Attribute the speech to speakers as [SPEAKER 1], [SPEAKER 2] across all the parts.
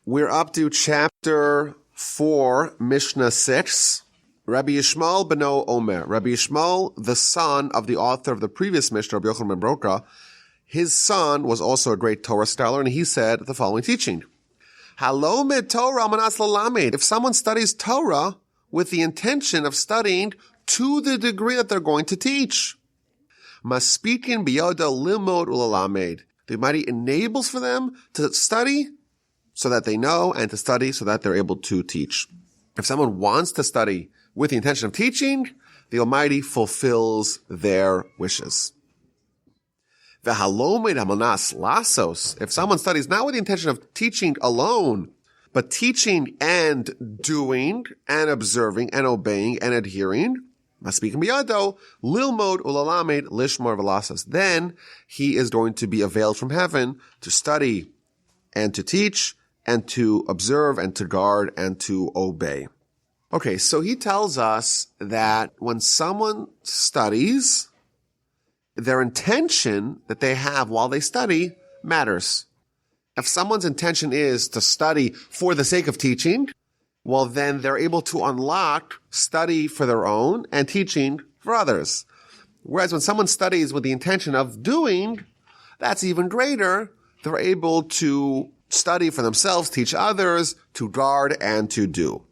[SPEAKER 1] We're up to chapter 4, Mishnah 6. Rabbi Yishmael beno Omer. Rabbi Yishmael, the son of the author of the previous Mishnah, Rabbi Yochanan ben Broka, his son was also a great Torah scholar, and he said the following teaching. Halomid Torah manas lalamed. If someone studies Torah with the intention of studying to the degree that they're going to teach, maspikin biyoda limod ulalamed. The Almighty enables for them to study so that they know, and to study so that they're able to teach. If someone wants to study with the intention of teaching, the Almighty fulfills their wishes. V'halomid hamanas lasos. If someone studies not with the intention of teaching alone, but teaching and doing and observing and obeying and adhering, maspikim biyado lilmod ulalamed lishmar v'lasas. Then he is going to be availed from heaven to study and to teach and to observe and to guard and to obey. Okay, so he tells us that when someone studies, their intention that they have while they study matters. If someone's intention is to study for the sake of teaching, well, then they're able to unlock study for their own and teaching for others. Whereas when someone studies with the intention of doing, that's even greater. They're able to study for themselves, teach others, to guard and to do.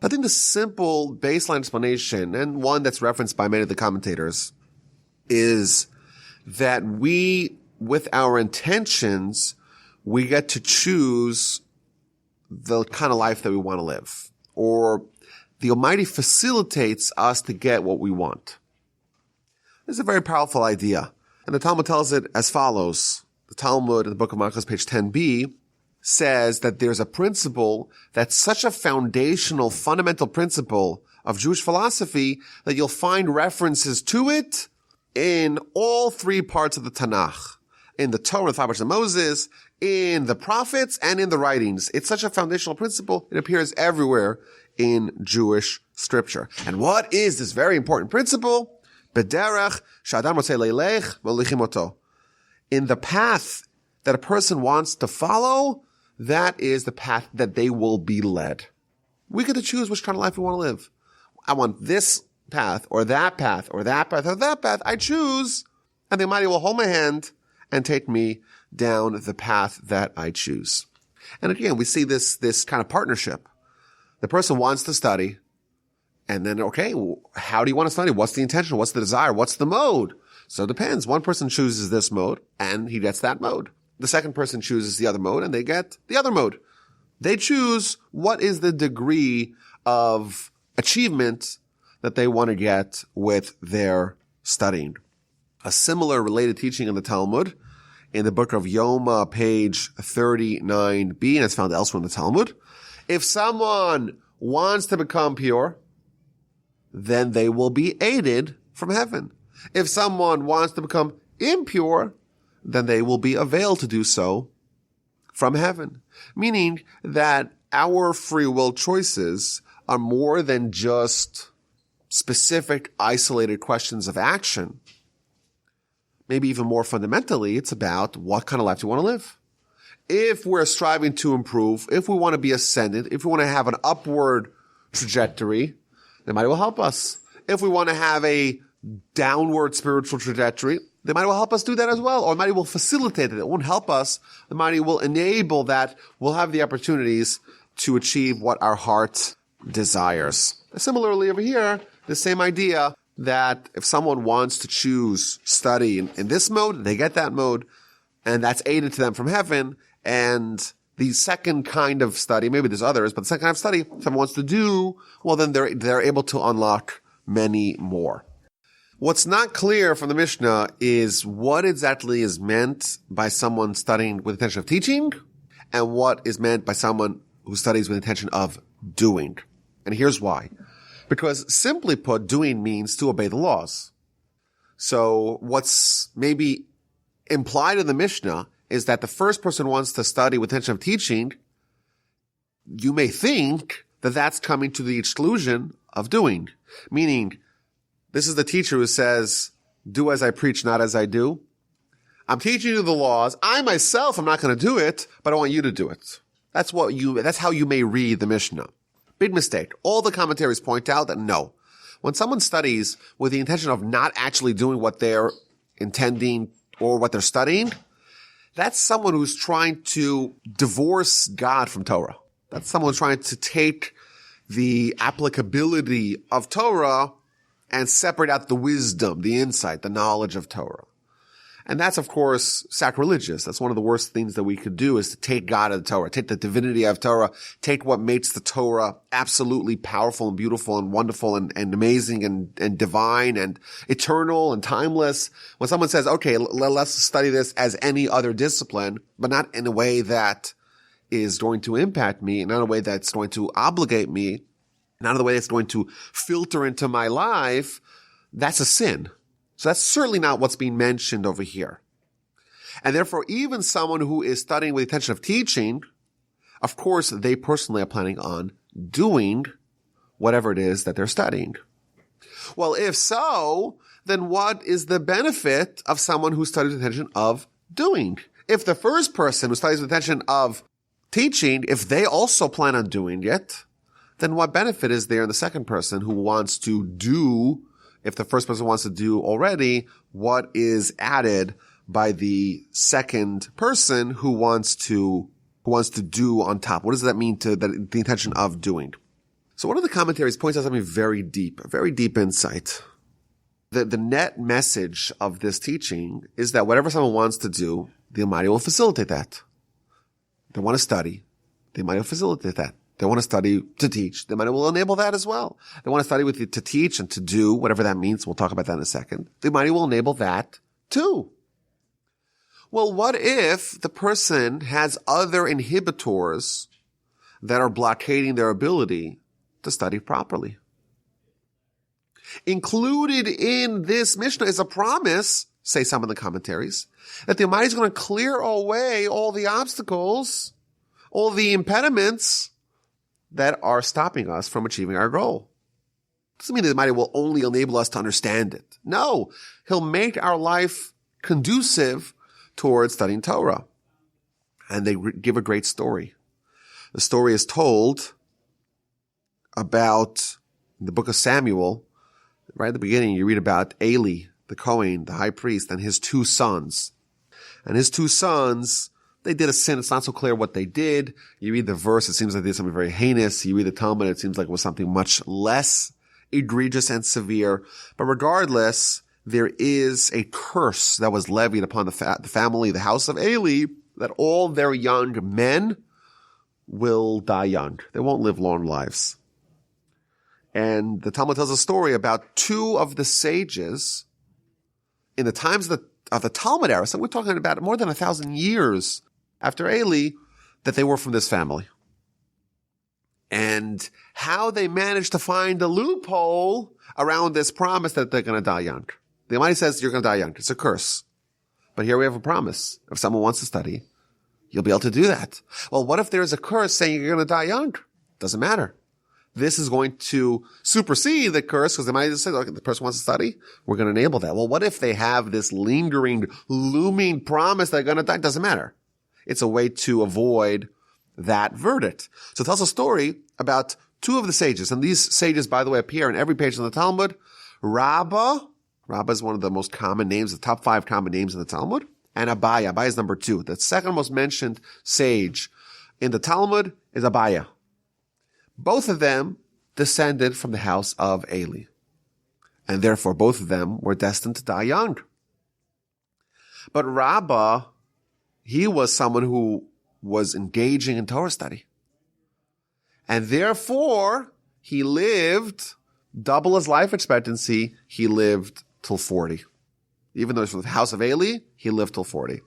[SPEAKER 1] I think the simple baseline explanation, and one that's referenced by many of the commentators, is that we, with our intentions, we get to choose the kind of life that we want to live. Or the Almighty facilitates us to get what we want. This is a very powerful idea. And the Talmud tells it as follows. The Talmud in the book of Malchus, page 10b, says that there's a principle that's such a foundational, fundamental principle of Jewish philosophy that you'll find references to it in all three parts of the Tanakh. In the Torah, the 5 books of Moses, in the prophets, and in the writings. It's such a foundational principle, it appears everywhere in Jewish scripture. And what is this very important principle? B'derech sh'adam rotzeh leilech molichim oto. In the path that a person wants to follow, that is the path that they will be led. We get to choose which kind of life we want to live. I want this path, or that path, or that path, or that path. I choose, and the Almighty will hold my hand and take me down the path that I choose. And again, we see this kind of partnership. The person wants to study, and then, okay, how do you want to study? What's the intention? What's the desire? What's the mode? So it depends. One person chooses this mode, and he gets that mode. The second person chooses the other mode, and they get the other mode. They choose what is the degree of achievement that they want to get with their studying. A similar related teaching in the Talmud, in the book of Yoma, page 39b, and it's found elsewhere in the Talmud. If someone wants to become pure, then they will be aided from heaven. If someone wants to become impure, then they will be availed to do so from heaven. Meaning that our free will choices are more than just specific, isolated questions of action. Maybe even more fundamentally, it's about what kind of life do you want to live. If we're striving to improve, if we want to be ascendant, if we want to have an upward trajectory, the Almighty will help us. If we want to have a downward spiritual trajectory, the Almighty will help us do that as well. Or the Almighty will facilitate it. It won't help us. The Almighty will enable that. We'll have the opportunities to achieve what our heart desires. Similarly over here, the same idea that if someone wants to choose study in this mode, they get that mode, and that's aided to them from heaven. And the second kind of study, maybe there's others, but the second kind of study someone wants to do, well, then they're able to unlock many more. What's not clear from the Mishnah is what exactly is meant by someone studying with intention of teaching and what is meant by someone who studies with intention of doing. And here's why. Because simply put, doing means to obey the laws. So what's maybe implied in the Mishnah is that the first person wants to study with intention of teaching. You may think that that's coming to the exclusion of doing. Meaning, this is the teacher who says, do as I preach, not as I do. I'm teaching you the laws. I myself am not going to do it, but I want you to do it. That's how you may read the Mishnah. Big mistake. All the commentaries point out that no. When someone studies with the intention of not actually doing what they're intending or what they're studying, that's someone who's trying to divorce God from Torah. That's someone who's trying to take the applicability of Torah and separate out the wisdom, the insight, the knowledge of Torah. And that's, of course, sacrilegious. That's one of the worst things that we could do, is to take God out of the Torah, take the divinity of Torah, take what makes the Torah absolutely powerful and beautiful and wonderful and amazing and divine and eternal and timeless. When someone says, okay, let's study this as any other discipline, but not in a way that is going to impact me, not in a way that's going to obligate me, not in a way that's going to filter into my life, that's a sin. So that's certainly not what's being mentioned over here. And therefore, even someone who is studying with the intention of teaching, of course, they personally are planning on doing whatever it is that they're studying. Well, if so, then what is the benefit of someone who studies with the intention of doing? If the first person who studies with the intention of teaching, if they also plan on doing it, then what benefit is there in the second person who wants to do? If the first person wants to do already, what is added by the second person who wants to do on top? What does that mean to the intention of doing? So one of the commentaries points out something very deep, a very deep insight. The net message of this teaching is that whatever someone wants to do, the Almighty will facilitate that. They want to study, the Almighty will facilitate that. They want to study to teach, the Almighty will enable that as well. They want to study with you to teach and to do, whatever that means. We'll talk about that in a second. The Almighty will enable that too. Well, what if the person has other inhibitors that are blockading their ability to study properly? Included in this Mishnah is a promise, say some of the commentaries, that the Almighty is going to clear away all the obstacles, all the impediments that are stopping us from achieving our goal. Doesn't mean that the Almighty will only enable us to understand it. No, He'll make our life conducive towards studying Torah. And they give a great story. The story is told about, in the book of Samuel, right at the beginning, you read about Eli, the Kohen, the high priest, and his two sons. And his two sons, they did a sin. It's not so clear what they did. You read the verse, it seems like they did something very heinous. You read the Talmud, it seems like it was something much less egregious and severe. But regardless, there is a curse that was levied upon the family, the house of Eli, that all their young men will die young. They won't live long lives. And the Talmud tells a story about two of the sages in the times of the Talmud era. So we're talking about more than 1,000 years after Eli, that they were from this family. And how they managed to find a loophole around this promise that they're going to die young. The Almighty says you're going to die young. It's a curse. But here we have a promise. If someone wants to study, you'll be able to do that. Well, what if there's a curse saying you're going to die young? Doesn't matter. This is going to supersede the curse because they might say, okay, the person wants to study. We're going to enable that. Well, what if they have this lingering, looming promise they're going to die? Doesn't matter. It's a way to avoid that verdict. So it tells a story about two of the sages. And these sages, by the way, appear in every page in the Talmud. Rabbah is one of the most common names, the top 5 common names in the Talmud. And Abaya. Abaya is number 2. The second most mentioned sage in the Talmud is Abaya. Both of them descended from the house of Eli. And therefore, both of them were destined to die young. But Rabbah, he was someone who was engaging in Torah study. And therefore, he lived double his life expectancy. He lived till 40. Even though he's from the house of Eli, he lived till 40.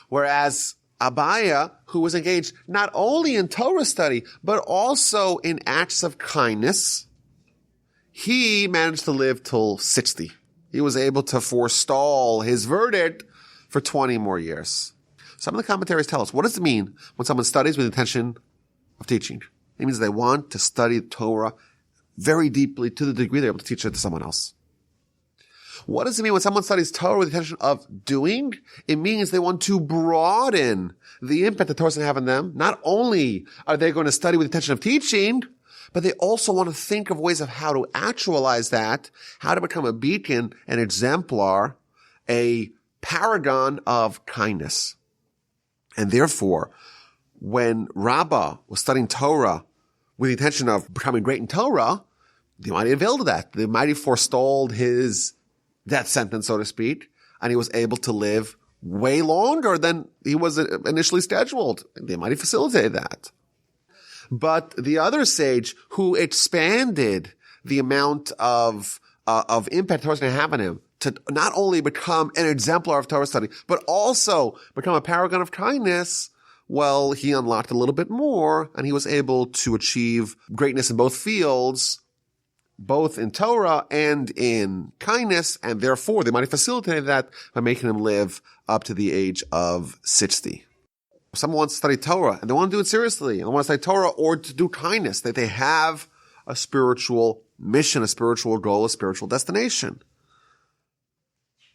[SPEAKER 1] Whereas Abaya, who was engaged not only in Torah study, but also in acts of kindness, he managed to live till 60. He was able to forestall his verdict for 20 more years. Some of the commentaries tell us, what does it mean when someone studies with the intention of teaching? It means they want to study Torah very deeply to the degree they're able to teach it to someone else. What does it mean when someone studies Torah with the intention of doing? It means they want to broaden the impact that Torah is going to have on them. Not only are they going to study with the intention of teaching, but they also want to think of ways of how to actualize that, how to become a beacon, an exemplar, a paragon of kindness. And therefore, when Rabbah was studying Torah with the intention of becoming great in Torah, the Almighty availed of that. The Almighty forestalled his death sentence, so to speak, and he was able to live way longer than he was initially scheduled. The Almighty facilitated that. But the other sage who expanded the amount of impact Torah is going to have on him to not only become an exemplar of Torah study, but also become a paragon of kindness, well, he unlocked a little bit more, and he was able to achieve greatness in both fields, both in Torah and in kindness, and therefore they might have facilitated that by making him live up to the age of 60. If someone wants to study Torah, and they want to do it seriously, and they want to study Torah or to do kindness, that they have a spiritual mission, a spiritual goal, a spiritual destination.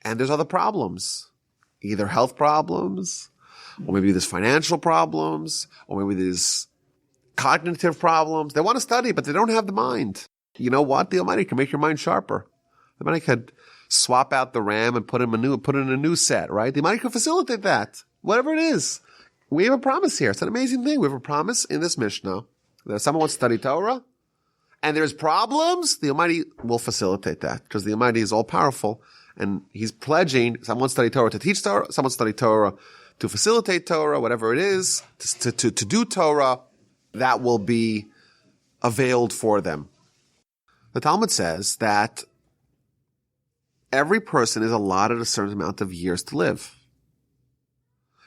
[SPEAKER 1] And there's other problems, either health problems, or maybe there's financial problems, or maybe there's cognitive problems. They want to study, but they don't have the mind. You know what? The Almighty can make your mind sharper. The Almighty could swap out the RAM and put in a new set, right? The Almighty could facilitate that. Whatever it is. We have a promise here. It's an amazing thing. We have a promise in this Mishnah that if someone wants to study Torah and there's problems, the Almighty will facilitate that because the Almighty is all powerful and he's pledging someone study Torah to teach Torah, someone study Torah to facilitate Torah, whatever it is, to do Torah, that will be availed for them. The Talmud says that every person is allotted a certain amount of years to live.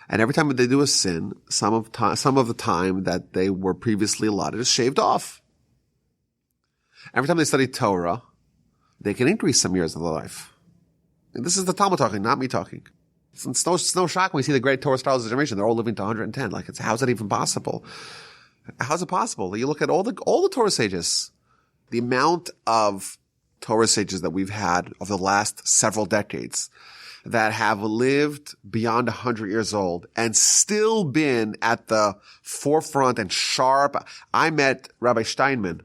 [SPEAKER 1] And every time they do a sin, some of the time that they were previously allotted is shaved off. Every time they study Torah, they can increase some years of their life. And this is the Talmud talking, not me talking. It's no shock when we see the great Torah scholars of the generation. They're all living to 110. How's that even possible? How's it possible? You look at all the Torah sages. The amount of Torah sages that we've had over the last several decades that have lived beyond 100 years old and still been at the forefront and sharp. I met Rabbi Steinman,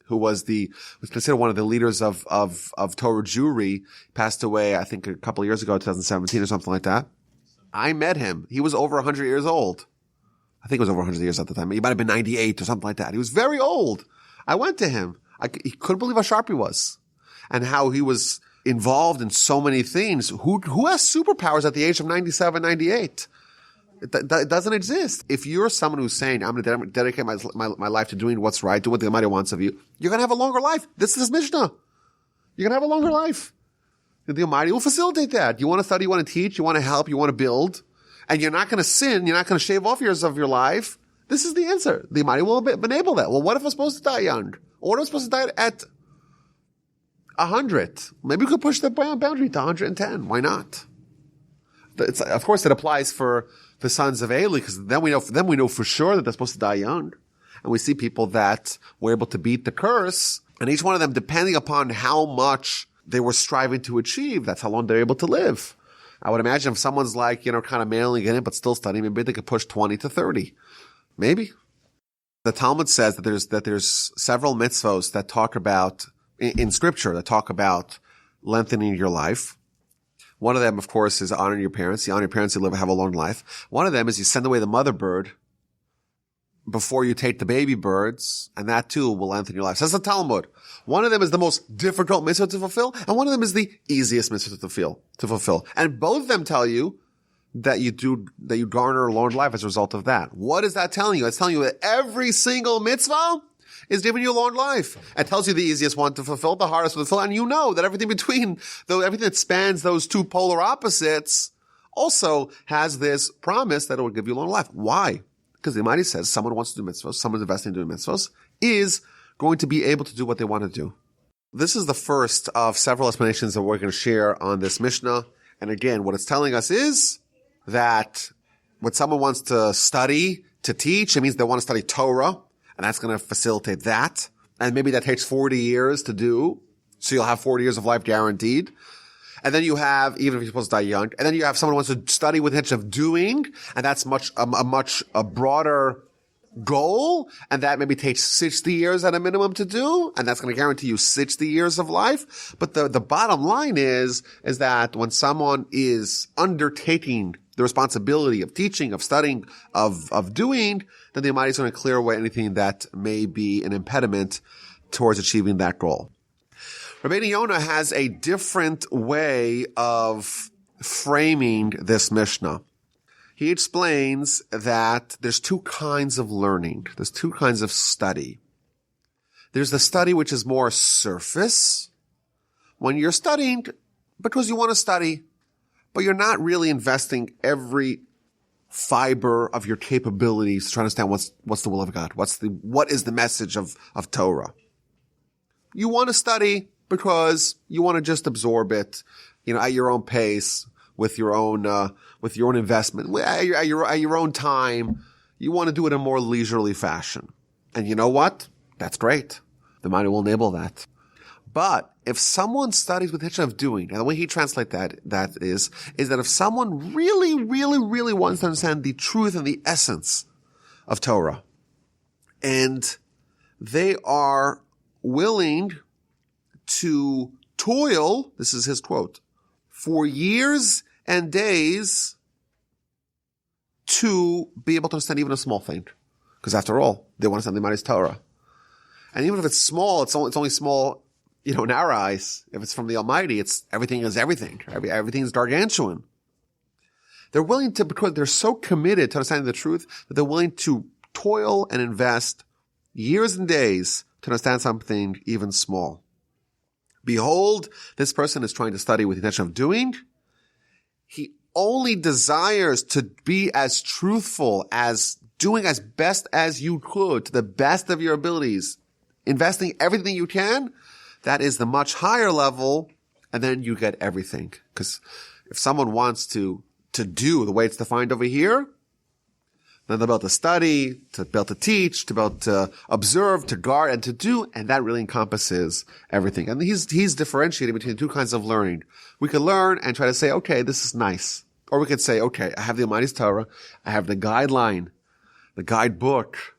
[SPEAKER 1] who was considered one of the leaders of Torah Jewry, passed away, I think, a couple of years ago, 2017 or something like that. I met him. He was over 100 years old. I think he was over 100 years at the time. He might have been 98 or something like that. He was very old. I went to him. He couldn't believe how sharp he was and how he was involved in so many things. Who has superpowers at the age of 97, 98? It doesn't exist. If you're someone who's saying, I'm going to dedicate my life to doing what's right, do what the Almighty wants of you, you're going to have a longer life. This is Mishnah. You're going to have a longer life. The Almighty will facilitate that. You want to study, you want to teach, you want to help, you want to build, and you're not going to sin, you're not going to shave off years of your life. This is the answer. The Almighty will enable that. Well, what if I'm supposed to die young? Or what if I'm supposed to die at 100? Maybe we could push the boundary to 110. Why not? Of course, it applies for the sons of Eli, because then we know for sure that they're supposed to die young. And we see people that were able to beat the curse, and each one of them, depending upon how much they were striving to achieve, that's how long they're able to live. I would imagine if someone's kind of mailing it in, but still studying, maybe they could push 20 to 30. Maybe. The Talmud says that there's several mitzvos that talk about, in scripture, that talk about lengthening your life. One of them, of course, is honoring your parents. You honor your parents, you have a long life. One of them is you send away the mother bird before you take the baby birds, and that too will lengthen your life. Says the Talmud. One of them is the most difficult mitzvah to fulfill, and one of them is the easiest mitzvah to fulfill. And both of them tell you that you garner a long life as a result of that. What is that telling you? It's telling you that every single mitzvah is giving you a long life. It tells you the easiest one to fulfill, the hardest to fulfill, and you know that everything between, everything that spans those two polar opposites also has this promise that it will give you a long life. Why? Because the Almighty says someone wants to do mitzvahs, someone's investing in doing mitzvahs, is going to be able to do what they want to do. This is the first of several explanations that we're going to share on this Mishnah. And again, what it's telling us is that when someone wants to study, to teach, it means they want to study Torah, and that's going to facilitate that. And maybe that takes 40 years to do, so you'll have 40 years of life guaranteed. And then you have, even if you're supposed to die young, and then you have someone who wants to study with the intention of doing, and that's a broader goal, and that maybe takes 60 years at a minimum to do, and that's going to guarantee you 60 years of life. But the bottom line is that when someone is undertaking the responsibility of teaching, of studying, of doing, then the Almighty is going to clear away anything that may be an impediment towards achieving that goal. Rabbeinu Yonah has a different way of framing this Mishnah. He explains that there's two kinds of learning. There's two kinds of study. There's the study which is more surface, when you're studying because you want to study, but you're not really investing every fiber of your capabilities to try to understand what's the will of God. What is the message of Torah? You want to study because you want to just absorb it, at your own pace, with your own investment, at your own time. You want to do it in a more leisurely fashion. And you know what? That's great. The Almighty will enable that. But if someone studies with the intention of doing, and the way he translates that is that if someone really, really, really wants to understand the truth and the essence of Torah, and they are willing to toil, this is his quote, for years and days to be able to understand even a small thing. Because after all, they want to understand the Almighty's Torah. And even if it's small, it's only small, in our eyes. If it's from the Almighty, everything is everything. Everything is gargantuan. They're willing to, because they're so committed to understanding the truth, that they're willing to toil and invest years and days to understand something even small. Behold, this person is trying to study with the intention of doing. He only desires to be as truthful, as doing as best as you could, to the best of your abilities, investing everything you can. That is the much higher level, and then you get everything. Because if someone wants to do the way it's defined over here, then they're able to study, to be able to teach, to be able to observe, to guard, and to do, and that really encompasses everything. And he's differentiating between two kinds of learning. We could learn and try to say, okay, this is nice. Or we could say, okay, I have the Almighty's Torah, I have the guideline, the guidebook,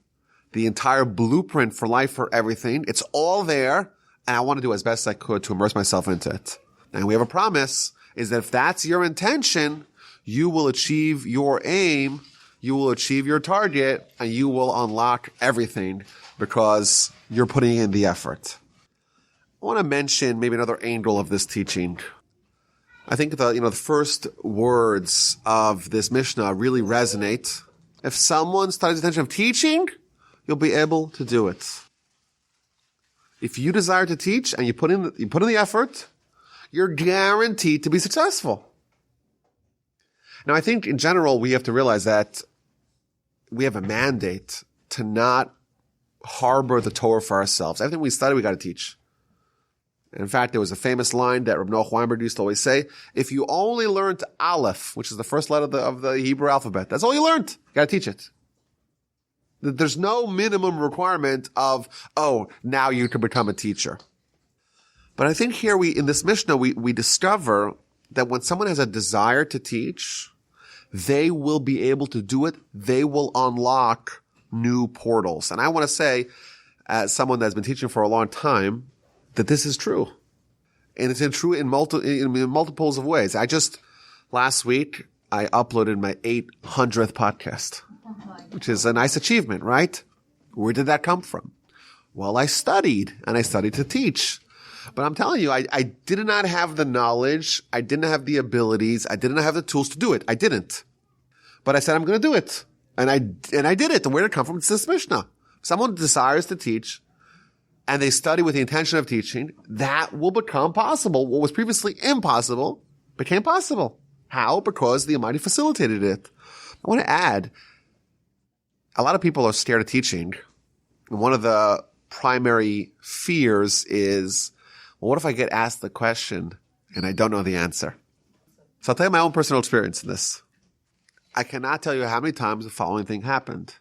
[SPEAKER 1] the entire blueprint for life, for everything. It's all there, and I want to do as best I could to immerse myself into it. And we have a promise, is that if that's your intention, you will achieve your aim, you will achieve your target, and you will unlock everything because you're putting in the effort. I want to mention maybe another angle of this teaching. I think the first words of this Mishnah really resonate. If someone studies the intention of teaching, you'll be able to do it. If you desire to teach and you put in the effort, you're guaranteed to be successful. Now, I think in general we have to realize that we have a mandate to not harbor the Torah for ourselves. Everything we study, we got to teach. In fact, there was a famous line that Reb Noach Weinberg used to always say: if you only learned Aleph, which is the first letter of the Hebrew alphabet, that's all you learned. You got to teach it. There's no minimum requirement of, now you can become a teacher. But I think here in this Mishnah, we discover that when someone has a desire to teach, they will be able to do it. They will unlock new portals. And I want to say, as someone that's been teaching for a long time, that this is true. And it's true in multiples of ways. Last week, I uploaded my 800th podcast, which is a nice achievement, right? Where did that come from? Well, I studied, and I studied to teach. But I'm telling you, I did not have the knowledge. I didn't have the abilities. I didn't have the tools to do it. I didn't. But I said, I'm going to do it. And I did it. And where did it come from? It's this Mishnah. Someone desires to teach, and they study with the intention of teaching, that will become possible. What was previously impossible became possible. How? Because the Almighty facilitated it. I want to add, a lot of people are scared of teaching. And one of the primary fears is, well, what if I get asked the question and I don't know the answer? So I'll tell you my own personal experience in this. I cannot tell you how many times the following thing happened.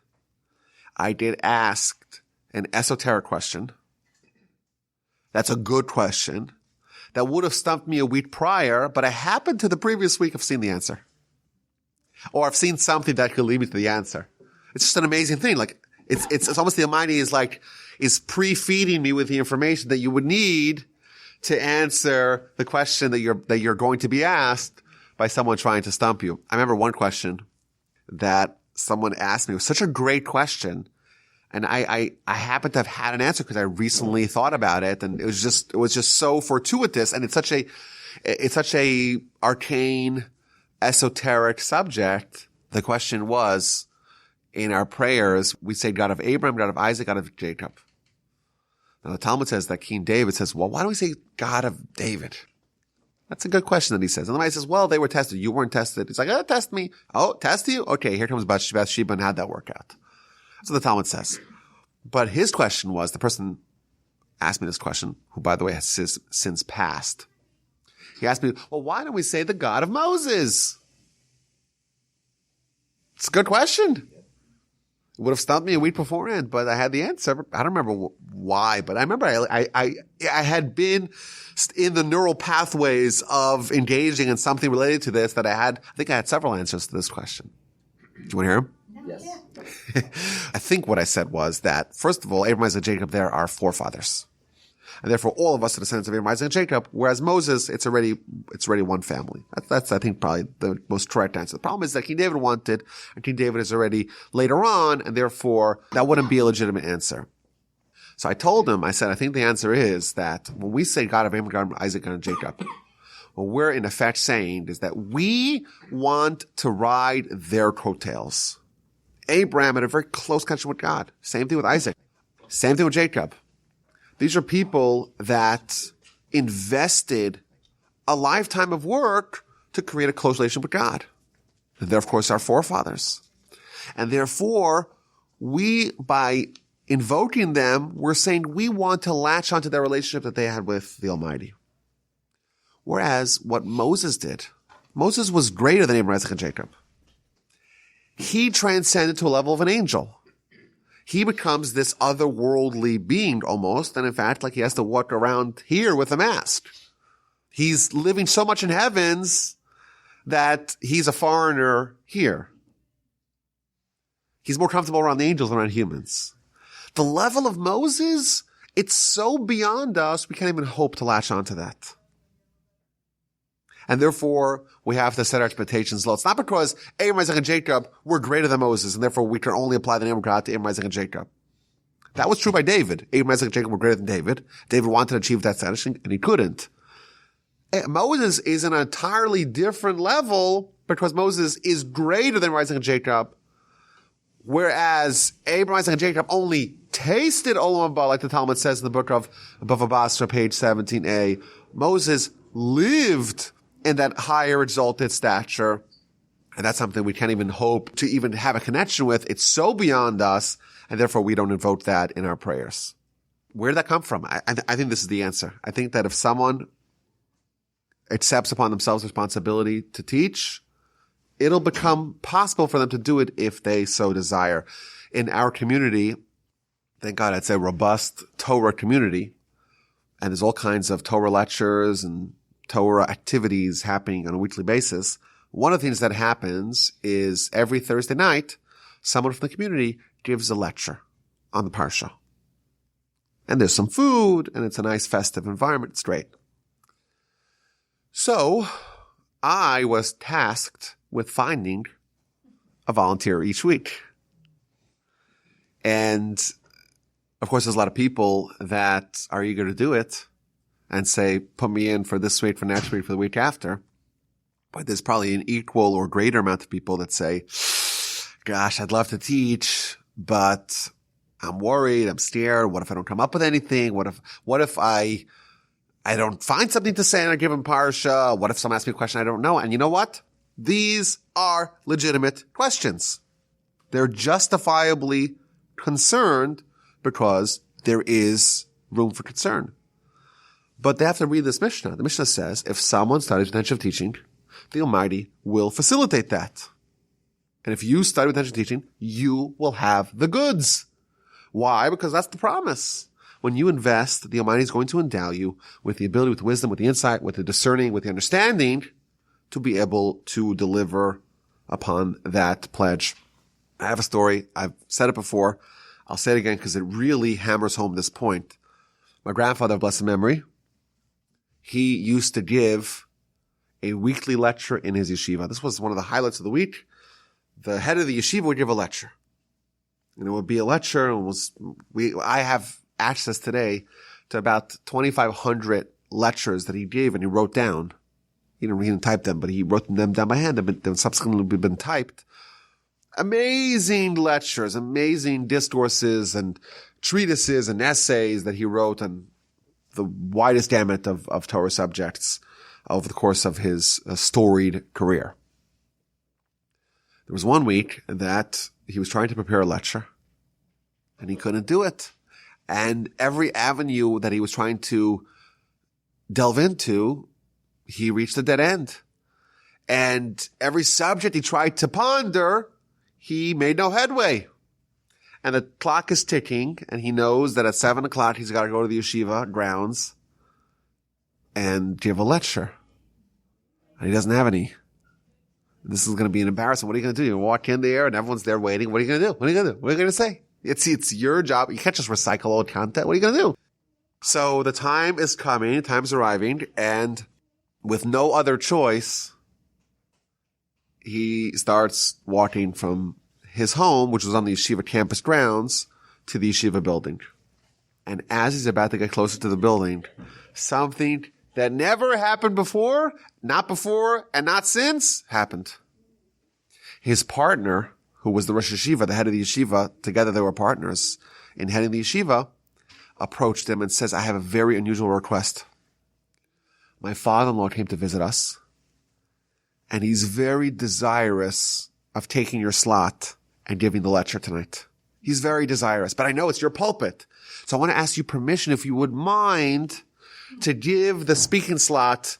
[SPEAKER 1] I get asked an esoteric question. That's a good question. that would have stumped me a week prior, but I happened to the previous week have seen the answer. Or I've seen something that could lead me to the answer. It's just an amazing thing. Like, it's almost the Almighty is pre-feeding me with the information that you would need to answer the question that you're going to be asked by someone trying to stump you. I remember one question that someone asked me. It was such a great question. And I happen to have had an answer because I recently thought about it, and it was just so fortuitous, and it's such a arcane, esoteric subject. The question was, in our prayers, we say God of Abraham, God of Isaac, God of Jacob. Now the Talmud says that King David says, well, why don't we say God of David? That's a good question that he says. And the Almighty says, well, they were tested. You weren't tested. He's like, oh, test me. Oh, test you? Okay, here comes Bathsheba, and how'd that work out? That's what the Talmud says. But his question was, the person asked me this question, who, by the way, has since passed. He asked me, well, why don't we say the God of Moses? It's a good question. It would have stumped me a week beforehand, but I had the answer. I don't remember why, but I remember I had been in the neural pathways of engaging in something related to this that I think I had several answers to this question. Do you want to hear them?
[SPEAKER 2] Yes.
[SPEAKER 1] I think what I said was that, first of all, Abraham, Isaac, and Jacob there are forefathers. And therefore all of us are descendants of Abraham, Isaac, and Jacob, whereas Moses, it's already one family. That's I think probably the most correct answer. The problem is that King David wanted, and King David is already later on, and therefore that wouldn't be a legitimate answer. So I told him, I said, I think the answer is that when we say God of Abraham, God of Isaac, and Jacob, what we're in effect saying is that we want to ride their coattails. Abraham had a very close connection with God. Same thing with Isaac. Same thing with Jacob. These are people that invested a lifetime of work to create a close relationship with God. And they're, of course, our forefathers. And therefore, we, by invoking them, we're saying we want to latch onto their relationship that they had with the Almighty. Whereas what Moses did, Moses was greater than Abraham, Isaac, and Jacob. He transcended to a level of an angel. He becomes this otherworldly being almost, and in fact, like he has to walk around here with a mask. He's living so much in heavens that he's a foreigner here. He's more comfortable around the angels than around humans. The level of Moses, it's so beyond us, we can't even hope to latch onto that. And therefore, we have to set our expectations low. It's not because Abraham, Isaac, and Jacob were greater than Moses, and therefore we can only apply the name of God to Abraham, Isaac, and Jacob. That was true by David. Abraham, Isaac, and Jacob were greater than David. David wanted to achieve that status, and he couldn't. Moses is an entirely different level because Moses is greater than Isaac and Jacob, whereas Abraham, Isaac, and Jacob only tasted Olam Haba, like the Talmud says in the book of Bava Basra, page 17a. Moses lived in that higher exalted stature. And that's something we can't even hope to even have a connection with. It's so beyond us, and therefore we don't invoke that in our prayers. Where did that come from? I think this is the answer. I think that if someone accepts upon themselves responsibility to teach, it'll become possible for them to do it if they so desire. In our community, thank God it's a robust Torah community, and there's all kinds of Torah lectures and Torah activities happening on a weekly basis. One of the things that happens is every Thursday night, someone from the community gives a lecture on the Parsha. And there's some food, and it's a nice festive environment. It's great. So I was tasked with finding a volunteer each week. And of course, there's a lot of people that are eager to do it and say, put me in for this week, for next week, for the week after. But there's probably an equal or greater amount of people that say, gosh, I'd love to teach, but I'm worried, I'm scared. What if I don't come up with anything? What if I don't find something to say in a given parsha? What if someone asks me a question I don't know? And you know what? These are legitimate questions. They're justifiably concerned because there is room for concern. But they have to read this Mishnah. The Mishnah says, if someone studies with intention of teaching, the Almighty will facilitate that. And if you study with intention of teaching, you will have the goods. Why? Because that's the promise. when you invest, the Almighty is going to endow you with the ability, with the wisdom, with the insight, with the discerning, with the understanding to be able to deliver upon that pledge. I have a story. I've said it before. I'll say it again because it really hammers home this point. My grandfather of blessed memory, he used to give a weekly lecture in his yeshiva. This was one of the highlights of the week. The head of the yeshiva would give a lecture. And it would be a lecture, and I have access today to about 2,500 lectures that he gave and he wrote down. He didn't type them, but he wrote them down by hand. They've subsequently been typed. Amazing lectures, amazing discourses and treatises and essays that he wrote on the widest gamut of Torah subjects over the course of his storied career. There was one week that he was trying to prepare a lecture and he couldn't do it. And every avenue that he was trying to delve into, he reached a dead end. And every subject he tried to ponder, he made no headway. And the clock is ticking, and he knows that at 7 o'clock he's got to go to the yeshiva grounds and give a lecture. And he doesn't have any. This is going to be an embarrassment. What are you going to do? You walk in there and everyone's there waiting. What are you going to do? What are you going to do? What are you going to say? It's your job. You can't just recycle old content. What are you going to do? So the time is coming, time's arriving, and with no other choice, he starts walking from his home, which was on the yeshiva campus grounds, to the yeshiva building. And as he's about to get closer to the building, something that never happened before, not before and not since, happened. His partner, who was the Rosh Yeshiva, the head of the yeshiva, together they were partners in heading the yeshiva, approached him and says, I have a very unusual request. My father-in-law came to visit us, and he's very desirous of taking your slot and giving the lecture tonight. He's very desirous, but I know it's your pulpit. So I want to ask you permission, if you would mind, to give the speaking slot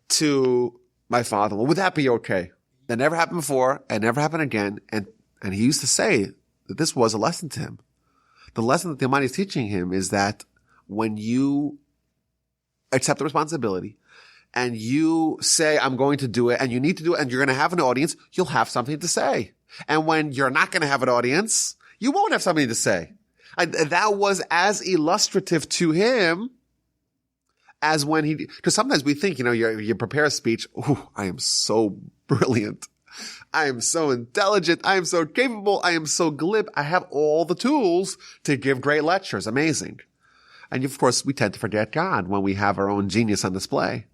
[SPEAKER 1] to my father-in-law. Would that be okay? That never happened before and never happened again. And he used to say that this was a lesson to him. The lesson that the Almighty is teaching him is that when you accept the responsibility and you say, I'm going to do it, and you need to do it, and you're going to have an audience, you'll have something to say. And when you're not going to have an audience, you won't have something to say. And that was as illustrative to him as when because sometimes we think, you prepare a speech, I am so brilliant. I am so intelligent. I am so capable. I am so glib. I have all the tools to give great lectures. Amazing. And of course, we tend to forget God when we have our own genius on display.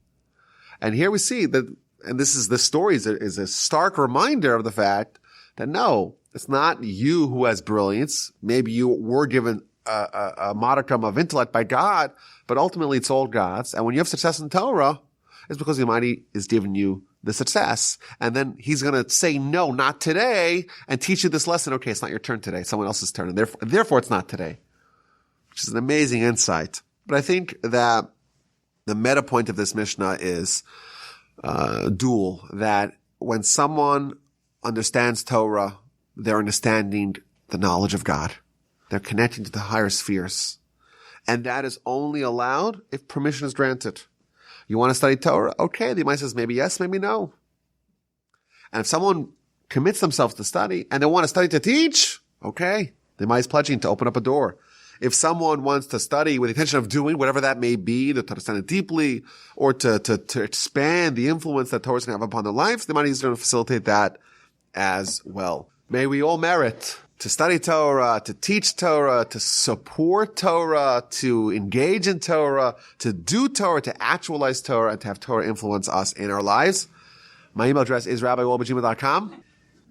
[SPEAKER 1] And here we see that, and this story is a stark reminder of the fact that no, it's not you who has brilliance. Maybe you were given a modicum of intellect by God, but ultimately it's all God's. And when you have success in Torah, it's because the Almighty is giving you the success. And then he's going to say, no, not today, and teach you this lesson. Okay, it's not your turn today. It's someone else's turn. And therefore it's not today, which is an amazing insight. But I think that the meta point of this Mishnah is dual, that when someone understands Torah, they're understanding the knowledge of God. They're connecting to the higher spheres. And that is only allowed if permission is granted. You want to study Torah? Okay. The Almighty says maybe yes, maybe no. And if someone commits themselves to study and they want to study to teach, okay. The Almighty is pledging to open up a door. If someone wants to study with the intention of doing whatever that may be, to understand it deeply, or to expand the influence that Torah is going to have upon their lives, the Almighty is going to facilitate that as well. May we all merit to study Torah, to teach Torah, to support Torah, to engage in Torah, to do Torah, to actualize Torah, and to have Torah influence us in our lives. My email address is rabbiwolbajima.com.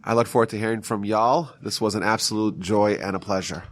[SPEAKER 1] I look forward to hearing from y'all. This was an absolute joy and a pleasure.